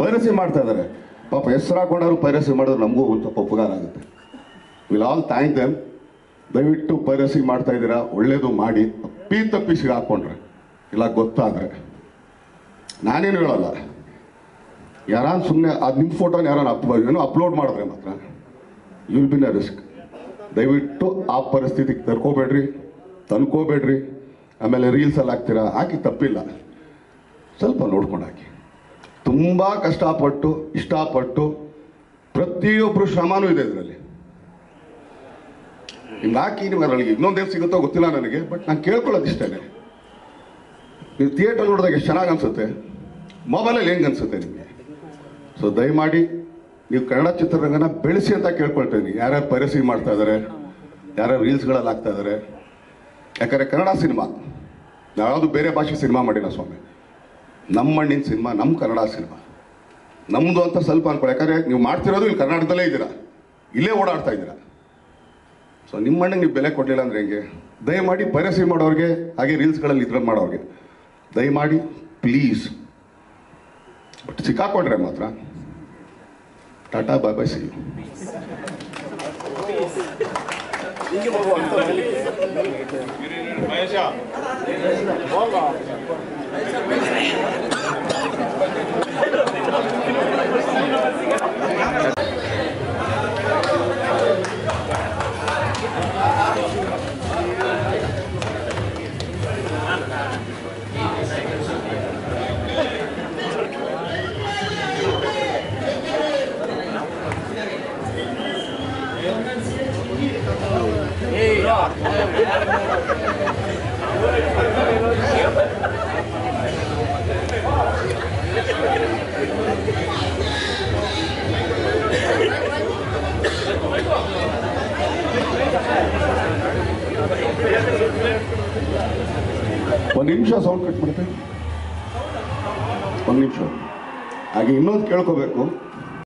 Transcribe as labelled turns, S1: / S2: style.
S1: Piracy ಮಾಡ್ತಾ ಇದ್ದಾರೆ. ಪಾಪ ಹೆಸರು ಹಾಕೊಂಡವ್ರು ಪೈರಸಿ ಮಾಡಿದ್ರೆ ನಮಗೂ ಒಂದು ಸ್ವಲ್ಪ ಉಪಕಾರ ಆಗುತ್ತೆ. Will all thank them. ದಯವಿಟ್ಟು ಪೈರಸಿ ಮಾಡ್ತಾ ಇದ್ದೀರಾ, ಒಳ್ಳೇದು ಮಾಡಿ. ತಪ್ಪಿಸಿಗೆ ಹಾಕ್ಕೊಂಡ್ರೆ ಇಲ್ಲ ಗೊತ್ತಾದರೆ ನಾನೇನು ಹೇಳಲ್ಲ. ಯಾರು ಸುಮ್ಮನೆ ಅದು ನಿಮ್ಮ ಫೋಟೋನ ಏನೋ ಅಪ್ಲೋಡ್ ಮಾಡಿದ್ರೆ ಮಾತ್ರ you will be in a risk. ದಯವಿಟ್ಟು ಆ ಪರಿಸ್ಥಿತಿಗೆ ತಂದ್ಕೋಬೇಡ್ರಿ. ಆಮೇಲೆ ರೀಲ್ಸಲ್ಲಿ ಹಾಕ್ತೀರಾ, ಹಾಕಿ ತಪ್ಪಿಲ್ಲ, ಸ್ವಲ್ಪ ನೋಡ್ಕೊಂಡು ಹಾಕಿ. ತುಂಬ ಕಷ್ಟಪಟ್ಟು ಇಷ್ಟಪಟ್ಟು ಪ್ರತಿಯೊಬ್ಬರು ಶ್ರಮನೂ ಇದೆ ಇದರಲ್ಲಿ. ಹಿಂಗೆ ಹಾಕಿ ನೀವು ಅದರಲ್ಲಿ ಇನ್ನೊಂದೇನು ಸಿಗುತ್ತೋ ಗೊತ್ತಿಲ್ಲ ನನಗೆ, ಬಟ್ ನಾನು ಕೇಳ್ಕೊಳ್ಳೋದು ಇಷ್ಟೇ. ನೀವು ಥಿಯೇಟರ್ ನೋಡಿದಾಗ ಎಷ್ಟು ಚೆನ್ನಾಗಿ ಅನಿಸುತ್ತೆ, ಮೊಬೈಲಲ್ಲಿ ಹೆಂಗೆ ಅನಿಸುತ್ತೆ ನಿಮಗೆ. ಸೊ ದಯಮಾಡಿ ನೀವು ಕನ್ನಡ ಚಿತ್ರರಂಗನ ಬೆಳೆಸಿ ಅಂತ ಕೇಳ್ಕೊಳ್ತೀನಿ. ಯಾರ್ಯಾರು ಪೈರಸಿ ಮಾಡ್ತಾ ಇದ್ದಾರೆ, ಯಾರ್ಯಾರು ರೀಲ್ಸ್ಗಳಲ್ಲಿ ಹಾಕ್ತಾ ಇದ್ದಾರೆ. ಯಾಕಂದರೆ ಕನ್ನಡ ಸಿನಿಮಾ ಯಾವುದು ಬೇರೆ ಭಾಷೆ ಸಿನಿಮಾ ಮಾಡಿಲ್ಲ ಸ್ವಾಮಿ. ನಮ್ಮ ಮಣ್ಣಿನ ಸಿನಿಮಾ, ನಮ್ಮ ಕನ್ನಡ ಸಿನಿಮಾ ನಮ್ಮದು ಅಂತ ಸ್ವಲ್ಪ ಅನ್ಕೊಳ್ಳಿ. ಯಾಕಂದರೆ ನೀವು ಮಾಡ್ತಿರೋದು ಇಲ್ಲಿ ಕರ್ನಾಟಕದಲ್ಲೇ ಇದ್ದೀರಾ, ಇಲ್ಲೇ ಓಡಾಡ್ತಾ ಇದ್ದೀರಾ. ಸೊ ನಿಮ್ಮ ಮಣ್ಣಿಗೆ ನೀವು ಬೆಲೆ ಕೊಡಲಿಲ್ಲ ಅಂದರೆ ಹೆಂಗೆ? ದಯಮಾಡಿ ಪೈರಸಿ ಮಾಡೋರಿಗೆ, ಹಾಗೆ ರೀಲ್ಸ್ಗಳಲ್ಲಿ ಇದ್ರಲ್ಲಿ ಮಾಡೋರಿಗೆ ದಯಮಾಡಿ ಪ್ಲೀಸ್. ಬಟ್ ಸಿಕ್ಕಾಕೊಂಡ್ರೆ ಮಾತ್ರ ಟಾಟಾ ಬಾಯ್ ಬಾಯ್, ಸಿ ಯು. ಒಂದು ನಿಮಿಷ ಸೌಂಡ್ ಕಟ್ ಮಾಡ್ತೇವೆ, ಒಂದು ನಿಮಿಷ. ಹಾಗೆ ಇನ್ನೊಂದು ಕೇಳ್ಕೋಬೇಕು.